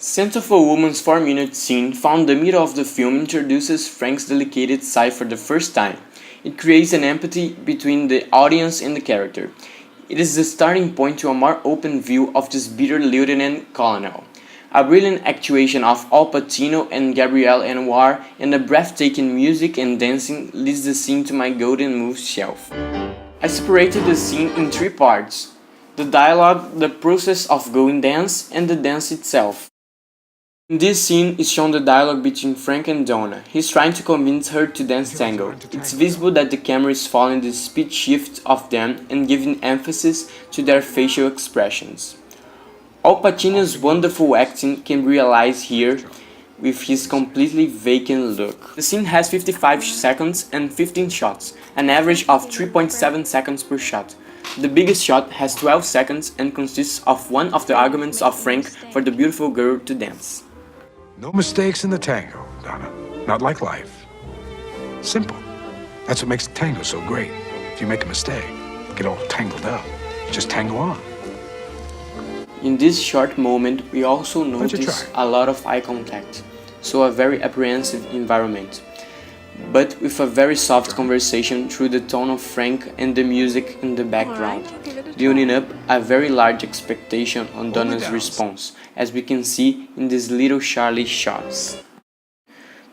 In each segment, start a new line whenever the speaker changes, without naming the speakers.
Scent of a Woman's 4-minute scene found in the middle of the film introduces Frank's delicate side for the first time. It creates an empathy between the audience and the character. It is the starting point to a more open view of this bitter lieutenant colonel. A brilliant actuation of Al Pacino and Gabrielle Anwar and the breathtaking music and dancing leads the scene to my golden moves shelf. I separated the scene in 3 parts: the dialogue, the process of going dance, and the dance itself. In this scene is shown the dialogue between Frank and Donna. He's trying to convince her to dance tango. It's visible that the camera is following the speed shift of them and giving emphasis to their facial expressions. Al Pacino's wonderful acting can be realized here with his completely vacant look. The scene has 55 seconds and 15 shots, an average of 3.7 seconds per shot. The biggest shot has 12 seconds and consists of one of the arguments of Frank for the beautiful girl to dance.
No mistakes in the tango, Donna. Not like life. Simple. That's what makes the tango so great. If you make a mistake, get all tangled up, just tango on.
In this short moment, we also notice a lot of eye contact, so a very apprehensive environment, but with a very soft conversation through the tone of Frank and the music in the background, building up a very large expectation on Donna's response, as we can see in these little Charlie shots.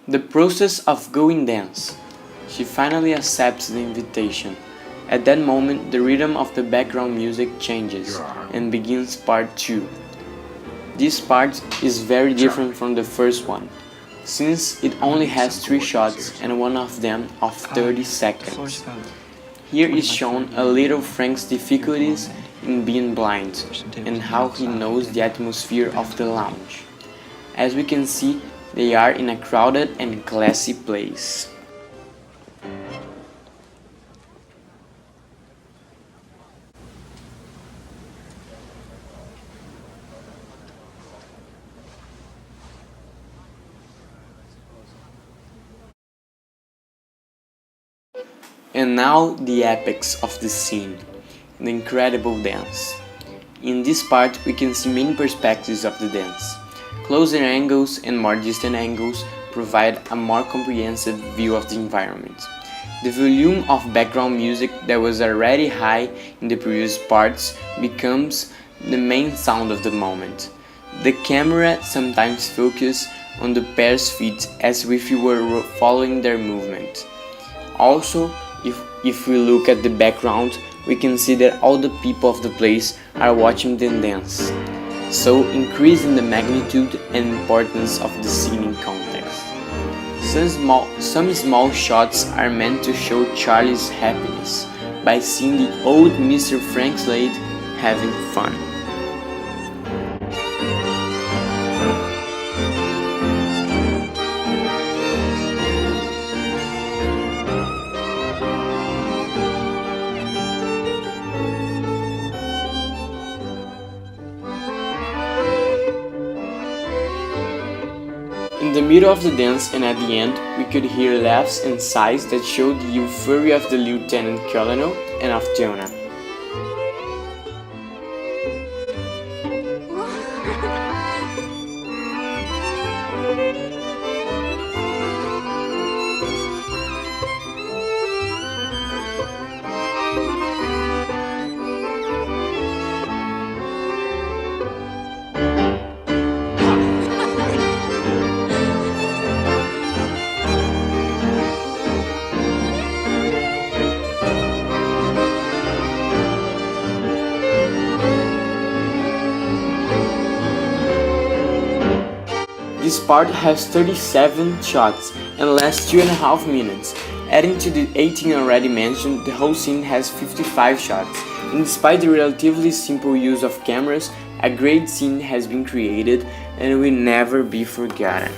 The process of going dance. She finally accepts the invitation. At that moment, the rhythm of the background music changes and begins part 2. This part is very different from the first one, since it only has 3 shots and one of them of 30 seconds. Here is shown a little Frank's difficulties in being blind and how he knows the atmosphere of the lounge. As we can see, they are in a crowded and classy place. And now the apex of the scene, the incredible dance. In this part we can see many perspectives of the dance. Closer angles and more distant angles provide a more comprehensive view of the environment. The volume of background music that was already high in the previous parts becomes the main sound of the moment. The camera sometimes focuses on the pair's feet as if you were following their movement. Also, if we look at the background, we can see that all the people of the place are watching them dance, so increasing the magnitude and importance of the scene in context. Some small shots are meant to show Charlie's happiness by seeing the old Mr. Frank Slade having fun. In the middle of the dance and at the end, we could hear laughs and sighs that showed the euphoria of the Lieutenant Colonel and of Donna. This part has 37 shots and lasts 2.5 minutes. Adding to the 18 already mentioned, the whole scene has 55 shots, and despite the relatively simple use of cameras, a great scene has been created and will never be forgotten.